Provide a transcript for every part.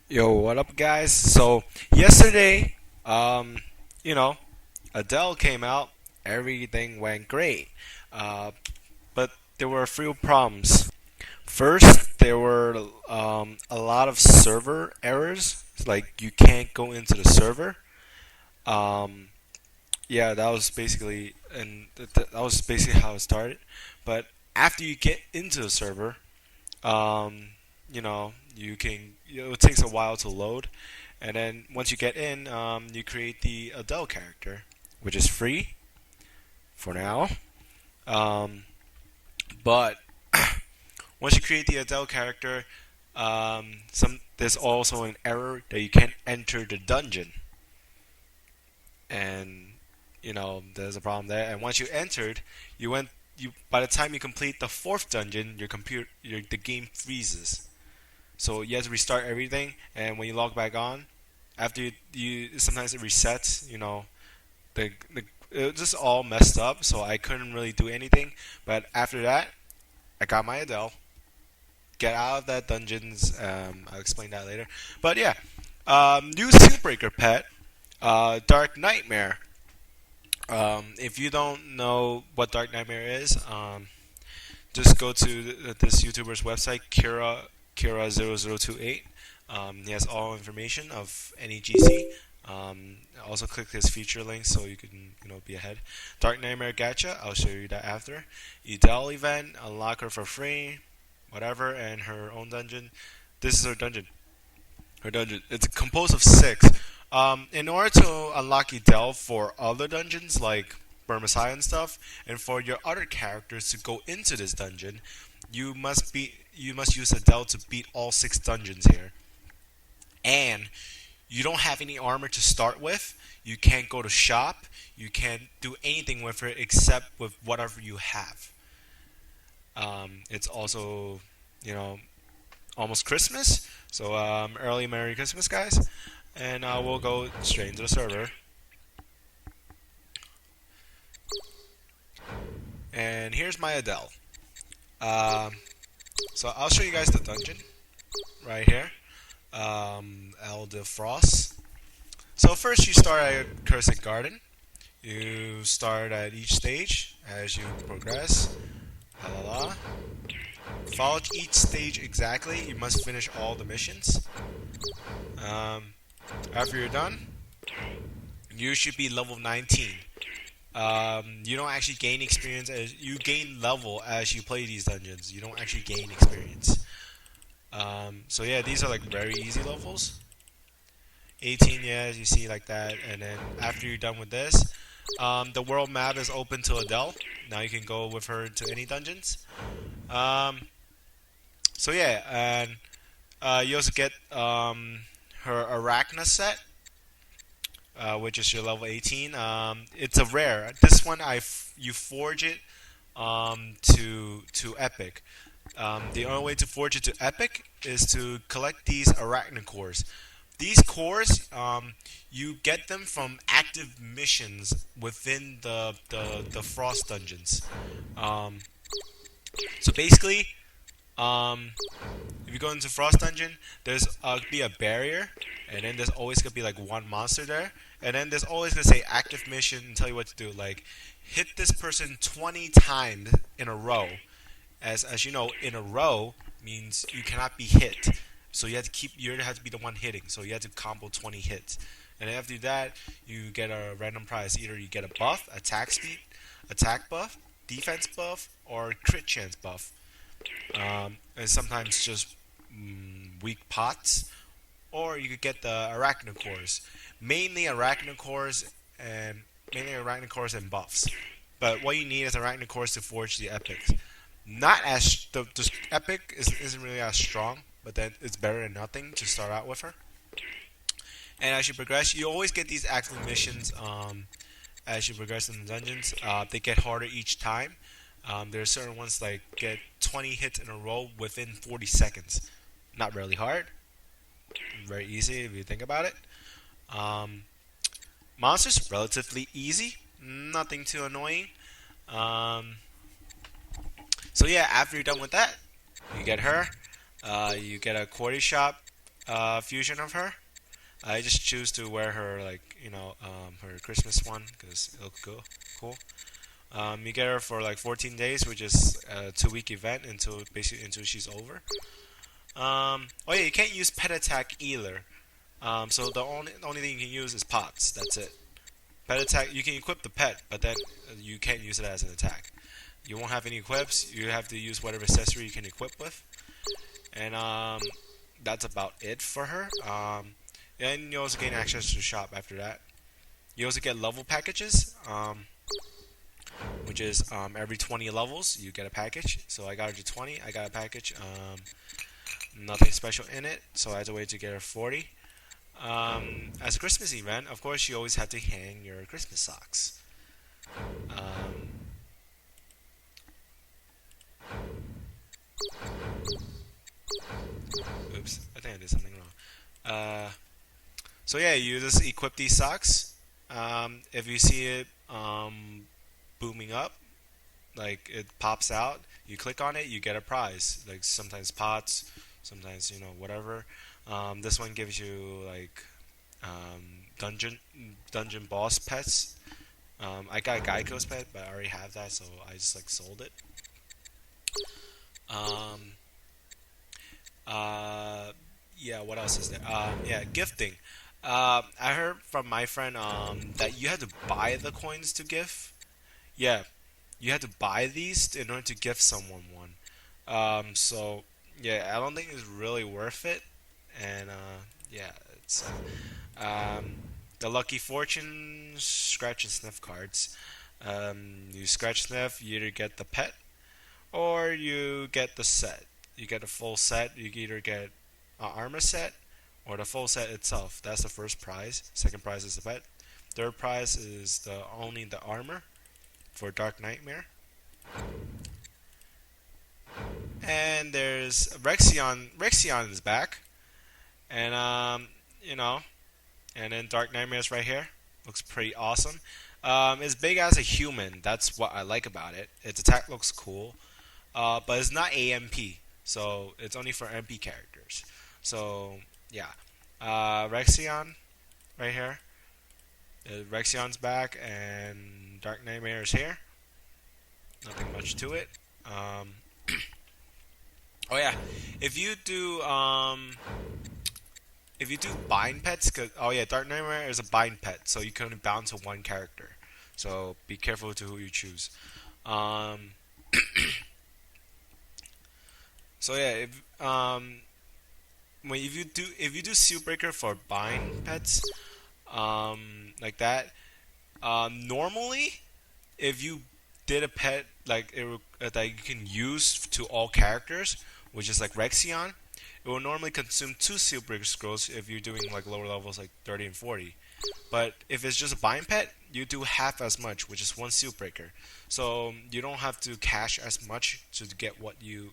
Yo, what up, guys? So yesterday, um, you know, Adele came out. Everything went great, uh, but there were a few problems. First, there were a lot of server errors. Like you can't go into the server. Um, yeah, that was basically that was basically how it started. But after you get into the server, um, it takes a while to load, and then once you get in, you create the Adele character, which is free for now. Um, but once you create the Adele character, there's also an error that you can't enter the dungeon, and there's a problem there. And once you entered, you went you by the time you complete the fourth dungeon, the game freezes. So you have to restart everything, and when you log back on, after you sometimes it resets. The it was just all messed up, so I couldn't really do anything. But after that, I got my Adele. Get out of that dungeons. I'll explain that later. But yeah, new Sealbreaker pet, Dark Nightmare. If you don't know what Dark Nightmare is, just go to this YouTuber's website, Kira0028. He has all information of any GC. Also click his feature link so you can be ahead. Dark Nightmare Gacha, I'll show you that after. Edel event, unlock her for free, whatever, and her own dungeon. This is her dungeon. Her dungeon. It's composed of six. In order to unlock Edel for other dungeons like Burmessiah and stuff, and for your other characters to go into this dungeon, you must use Adele to beat all six dungeons here. And you don't have any armor to start with. You can't go to shop. You can't do anything with it except with whatever you have. It's also, you know, almost Christmas, so early Merry Christmas, guys. And we'll go straight into the server. And here's my Adele. Um, so I'll show you guys the dungeon right here. El de Frost. So first you start at Cursed Garden. You start at each stage as you progress. La la la. Follow each stage exactly. You must finish all the missions. Um, After you're done, you should be level 19. You don't actually gain experience as you gain level as you play these dungeons. You don't actually gain experience. So yeah, these are like very easy levels. 18, yeah, as you see like that, and then after you're done with this, the world map is open to Adele. Now you can go with her to any dungeons. Um, so yeah, and you also get her Arachna set, which is your level 18. It's a rare. This one you forge it to epic. The only way to forge it to epic is to collect these arachna cores. These cores, you get them from active missions within the frost dungeons. Um, so basically, um, if you go into Frost Dungeon, there's be a barrier, and then there's always gonna be like one monster there, and then there's always gonna say active mission and tell you what to do. Like hit this person 20 times in a row. As you know, in a row means you cannot be hit. So you have to be the one hitting. So you have to combo 20 hits, and after that you get a random prize. Either you get a buff, attack speed, attack buff, defense buff, or crit chance buff, and sometimes just weak pots, or you could get the arachno cores, mainly arachno cores and mainly arachno cores and buffs. But what you need is arachno cores to forge the epics. Not as the epic isn't really as strong, but then it's better than nothing to start out with her. And as you progress, you always get these active missions. As you progress in the dungeons, they get harder each time. There are certain ones like get 20 hits in a row within 40 seconds. Not really hard, very easy if you think about it. Um, Monsters relatively easy, nothing too annoying. Um, so yeah, after you're done with that, you get her. You get a quarry shop. fusion of her. I just choose to wear her like her Christmas one because it looks cool. You get her for like 14 days, which is a 2 week event until she's over. Oh yeah, you can't use pet attack either. So the only thing you can use is pots. That's it. Pet attack, you can equip the pet, but then you can't use it as an attack. You won't have any equips. You have to use whatever accessory you can equip with, and that's about it for her. And you also gain access to the shop after that. You also get level packages, which is every 20 levels you get a package. So I got her to 20. I got a package. Nothing special in it, so I had to wait to get her 40. As a Christmas event, of course, you always have to hang your Christmas socks. Um, Oops, I think I did something wrong. So yeah, you just equip these socks. If you see it booming up, like it pops out, you click on it, you get a prize. Like sometimes pots, sometimes whatever. This one gives you like dungeon boss pets. I got Geico's pet, but I already have that, so I just like sold it. Um, uh, yeah, what else is there? Yeah, gifting. I heard from my friend that you had to buy the coins to gift. Yeah, you had to buy these in order to gift someone one. So yeah, I don't think it's really worth it. And yeah, it's the Lucky Fortune scratch and sniff cards. You scratch sniff, you either get the pet or you get the set. You get a full set. You can either get an armor set or the full set itself. That's the first prize. Second prize is the pet. Third prize is the only the armor for Dark Nightmare. And there's Rexion. Rexion is back, and and then Dark Nightmare is right here. Looks pretty awesome. It's big as a human. That's what I like about it. Its attack looks cool, but it's not AMP, so it's only for MP characters. So yeah, Rexion right here. Rexion's back, and Dark Nightmare is here. Nothing much to it. Oh yeah, if you do bind pets, oh yeah, Dark Nightmare is a bind pet, so you can only bound to one character. So be careful to who you choose. Um, so yeah, if you do Seal Breaker for bind pets, like that, normally if you did a pet like that you can use to all characters, which is like Rexion, it will normally consume two Seal Breaker scrolls if you're doing like lower levels like 30 and 40. But if it's just a bind pet, you do half as much, which is one Seal Breaker. So you don't have to cash as much to get what you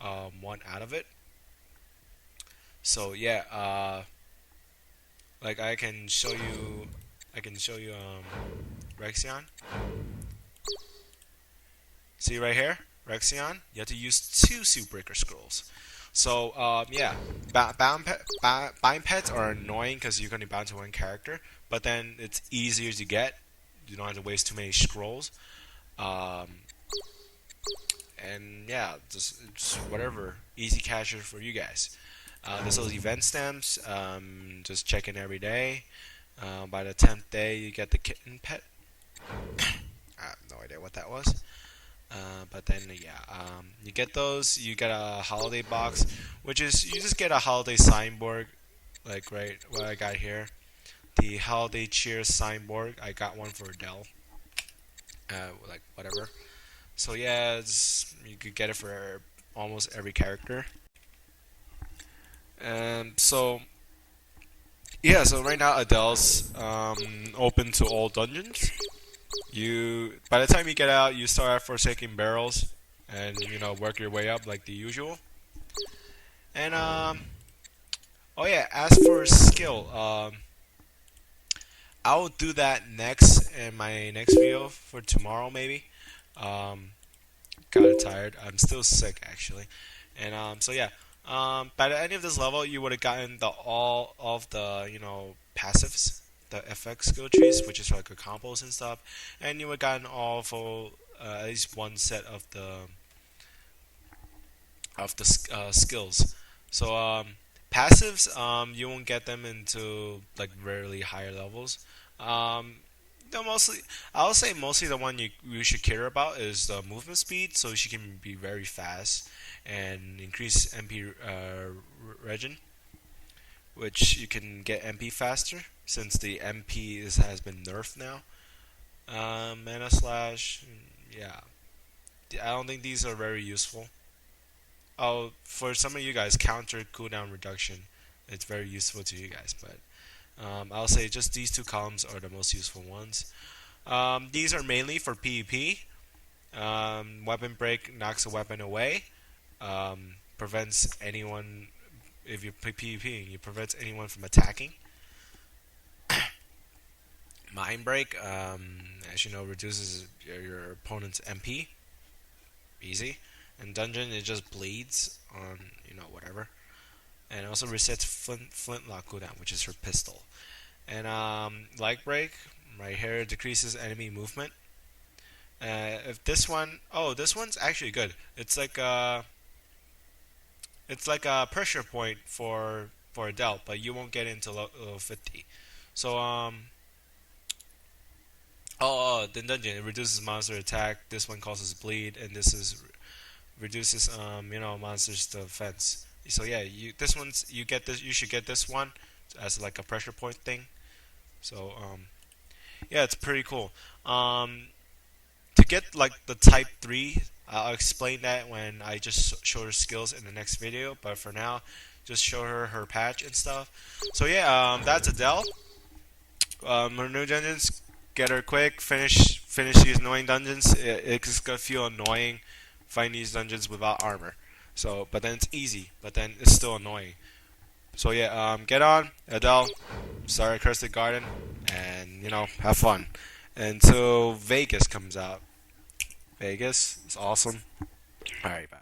want out of it. So yeah, like I can show you Rexion. See right here, Rexion. You have to use two Seal Breaker scrolls. So yeah, bind pets are annoying because you're going to bound to one character, but then it's easier to get. You don't have to waste too many scrolls. Um, and yeah, just whatever easy casher for you guys. There's those event stamps. Just check in every day. By the 10th day, you get the kitten pet. I have no idea what that was. But then yeah, you get those. You get a holiday box, which is you just get a holiday signboard, like right what I got here, the holiday cheer signboard. I got one for Edel, like whatever. So yeah, you could get it for almost every character. And so yeah, so right now Edel's open to all dungeons. You by the time you get out, you start at Forsaken Barrels, and work your way up like the usual. And oh yeah, as for skill, I will do that next in my next video for tomorrow maybe. Um, Kinda tired. I'm still sick actually, and so yeah. By the end of this level, you would have gotten the all of the passives, the FX skill trees, which is like a combos and stuff, and you would have gotten all for at least one set of the skills. So passives, you won't get them into like rarely higher levels. Um, the mostly, I'll say mostly the one you should care about is the movement speed, so she can be very fast and increase MP regen, which you can get MP faster since the MP has been nerfed now. Mana slash, yeah, I don't think these are very useful. Oh, for some of you guys, counter cooldown reduction, it's very useful to you guys, but I'll say just these two columns are the most useful ones. These are mainly for PvP. Weapon break knocks a weapon away. Prevents anyone if you're PvPing, it prevents anyone from attacking. Mind break, as you know, reduces your opponent's MP. Easy. And dungeon, it just bleeds on whatever. And it also resets flintlock cooldown, which is her pistol. And leg break, right here decreases enemy movement. If this one, oh, this one's actually good. It's like a pressure point for Edel, but you won't get into level 50. So the dungeon, it reduces monster attack. This one causes bleed, and this is reduces monsters defense. So yeah, you get this. You should get this one as like a pressure point thing. So yeah, it's pretty cool. To get like the type 3, I'll explain that when I just show her skills in the next video. But for now, just show her patch and stuff. So yeah, that's Edel. Her new dungeons, get her quick. Finish these annoying dungeons. It's gonna feel annoying fighting these dungeons without armor. So, but then it's easy. But then it's still annoying. So yeah, get on Edel. Start Cursed Garden, and have fun until Vegas comes out. Vegas is awesome. All right, bye.